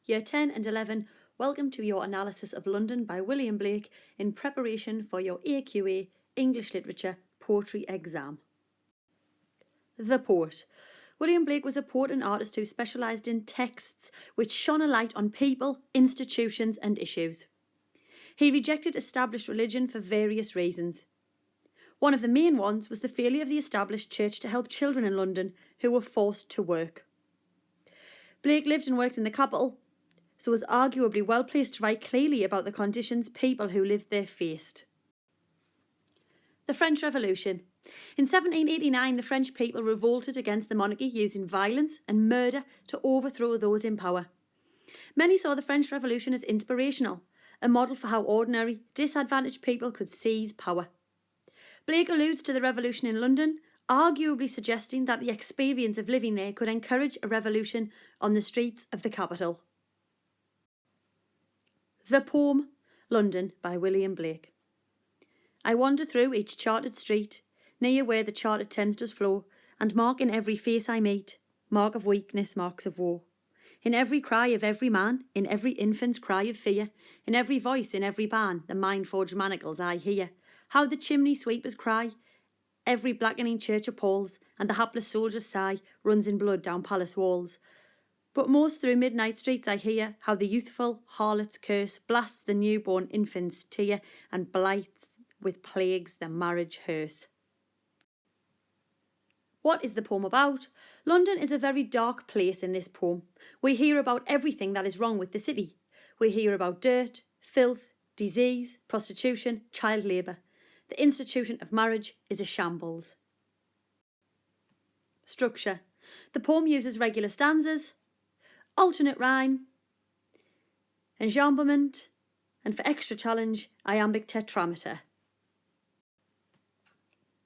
Year 10 and 11, welcome to your analysis of London by William Blake in preparation for your AQA English Literature poetry exam. The poet. William Blake was a poet and artist who specialised in texts which shone a light on people, institutions and issues. He rejected established religion for various reasons. One of the main ones was the failure of the established church to help children in London who were forced to work. Blake lived and worked in the capital, so was arguably well placed to write clearly about the conditions people who lived there faced. The French Revolution. In 1789, the French people revolted against the monarchy using violence and murder to overthrow those in power. Many saw the French Revolution as inspirational, a model for how ordinary, disadvantaged people could seize power. Blake alludes to the revolution in London, arguably suggesting that the experience of living there could encourage a revolution on the streets of the capital. The poem, London, by William Blake. I wander through each charted street, near where the charted Thames does flow, and mark in every face I meet, mark of weakness, marks of woe. In every cry of every man, in every infant's cry of fear, in every voice, in every ban, the mind-forged manacles I hear, how the chimney sweepers cry, every blackening church appalls, and the hapless soldier's sigh runs in blood down palace walls. But most through midnight streets I hear how the youthful harlot's curse blasts the newborn infant's tear and blights with plagues the marriage hearse. What is the poem about? London is a very dark place in this poem. We hear about everything that is wrong with the city. We hear about dirt, filth, disease, prostitution, child labour. The institution of marriage is a shambles. Structure. The poem uses regular stanzas, alternate rhyme, enjambment, and for extra challenge, iambic tetrameter.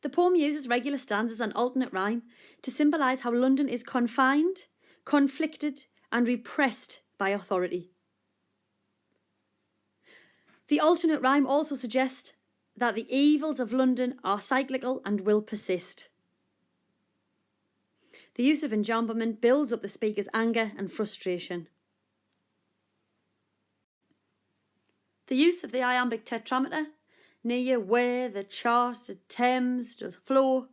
The poem uses regular stanzas and alternate rhyme to symbolise how London is confined, conflicted, and repressed by authority. The alternate rhyme also suggests that the evils of London are cyclical and will persist. The use of enjambment builds up the speaker's anger and frustration. The use of the iambic tetrameter, near where the charted Thames does flow,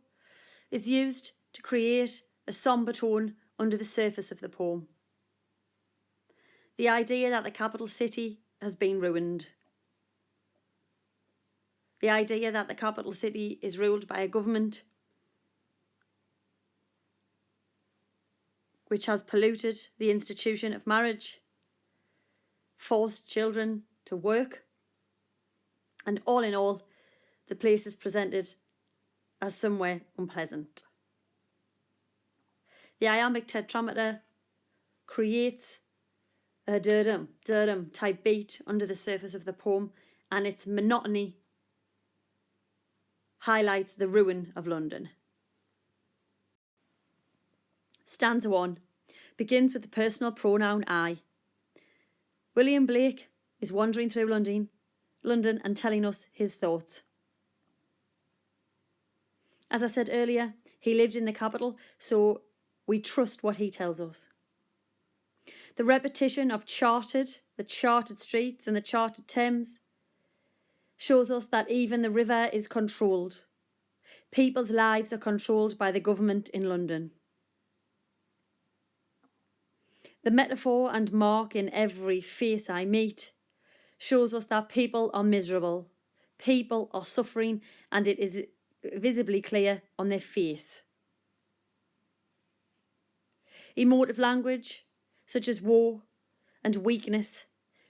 is used to create a sombre tone under the surface of the poem. The idea that the capital city has been ruined. The idea that the capital city is ruled by a government which has polluted the institution of marriage, forced children to work, and all in all, the place is presented as somewhere unpleasant. The iambic tetrameter creates a durdum type beat under the surface of the poem, and its monotony highlights the ruin of London. Stanza 1 begins with the personal pronoun I. William Blake is wandering through London and telling us his thoughts. As I said earlier, he lived in the capital, so we trust what he tells us. The repetition of the charted streets and the charted Thames shows us that even the river is controlled. People's lives are controlled by the government in London. The metaphor and mark in every face I meet shows us that people are miserable, people are suffering, and it is visibly clear on their face. Emotive language, such as woe and weakness,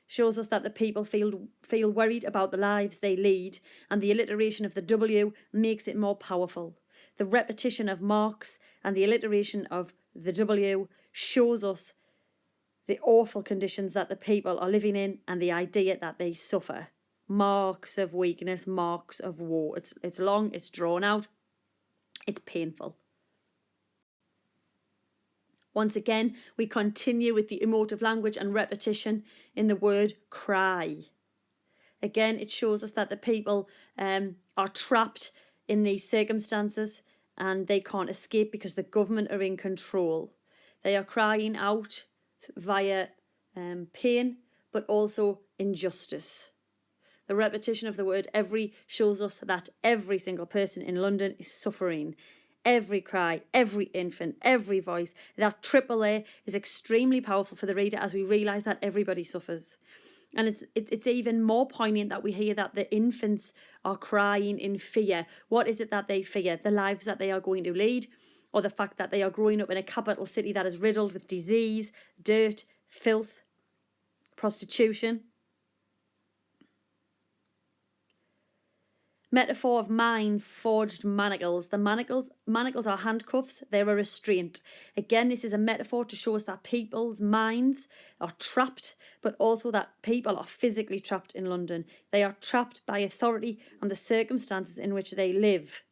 shows us that the people feel worried about the lives they lead, and the alliteration of the W makes it more powerful. The repetition of marks and the alliteration of the W shows us the awful conditions that the people are living in and the idea that they suffer. Marks of weakness, marks of woe. It's long, it's drawn out, it's painful. Once again, we continue with the emotive language and repetition in the word cry. Again, it shows us that the people are trapped in these circumstances and they can't escape because the government are in control. They are crying out via pain, but also injustice. The repetition of the word every shows us that every single person in London is suffering. Every cry, every infant, every voice. That triple A is extremely powerful for the reader as we realise that everybody suffers. And it's even more poignant that we hear that the infants are crying in fear. What is it that they fear? The lives that they are going to lead, or the fact that they are growing up in a capital city that is riddled with disease, dirt, filth, prostitution. Metaphor of mind-forged manacles. The manacles are handcuffs. They're a restraint. Again, this is a metaphor to show us that people's minds are trapped, but also that people are physically trapped in London. They are trapped by authority and the circumstances in which they live,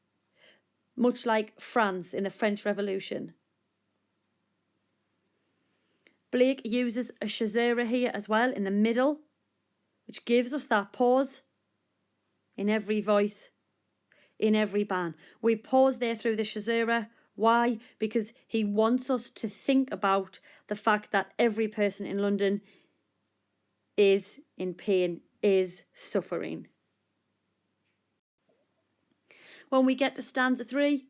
much like France in the French Revolution. Blake uses a caesura here as well in the middle, which gives us that pause in every voice, in every ban. We pause there through the caesura. Why? Because he wants us to think about the fact that every person in London is in pain, is suffering. When we get to stanza 3,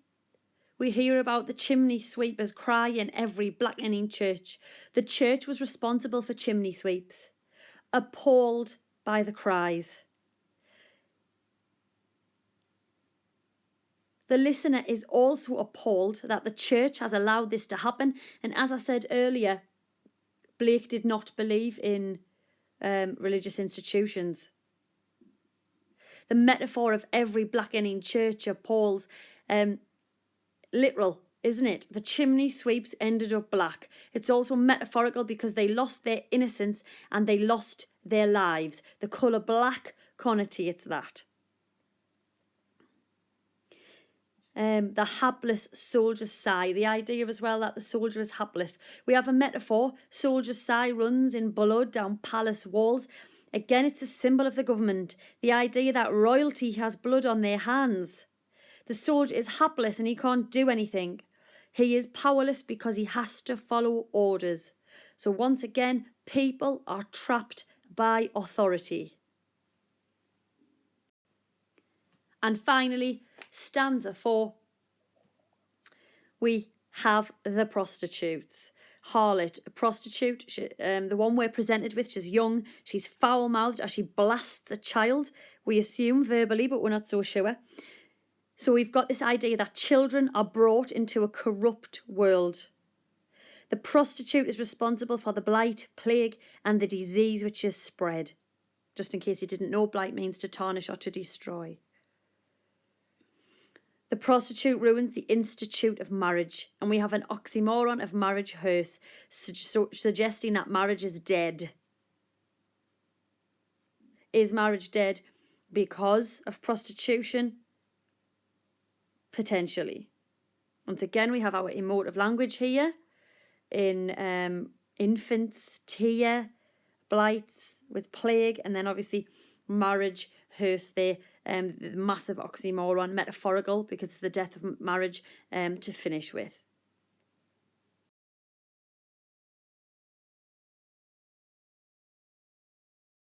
we hear about the chimney sweepers cry in every blackening church. The church was responsible for chimney sweeps, appalled by the cries. The listener is also appalled that the church has allowed this to happen. And as I said earlier, Blake did not believe in religious institutions. The metaphor of every blackening church appalls, literal, isn't it? The chimney sweeps ended up black. It's also metaphorical because they lost their innocence and they lost their lives. The colour black connotates that. The hapless soldier's sigh. The idea as well that the soldier is hapless. We have a metaphor. Soldier's sigh runs in blood down palace walls. Again, it's a symbol of the government. The idea that royalty has blood on their hands. The soldier is hapless and he can't do anything. He is powerless because he has to follow orders. So once again, people are trapped by authority. And finally, stanza 4, we have the prostitutes. Harlot, a prostitute, the one we're presented with, she's young, she's foul-mouthed as she blasts a child, we assume verbally, but we're not so sure. So we've got this idea that children are brought into a corrupt world. The prostitute is responsible for the blight, plague, and the disease which is spread. Just in case you didn't know, blight means to tarnish or to destroy. The prostitute ruins the institute of marriage, and we have an oxymoron of marriage hearse, suggesting that marriage is dead. Is marriage dead because of prostitution? Potentially. Once again, we have our emotive language here in infants, tear, blights with plague, and then obviously marriage hearse there. The massive oxymoron, metaphorical because it's the death of marriage to finish with.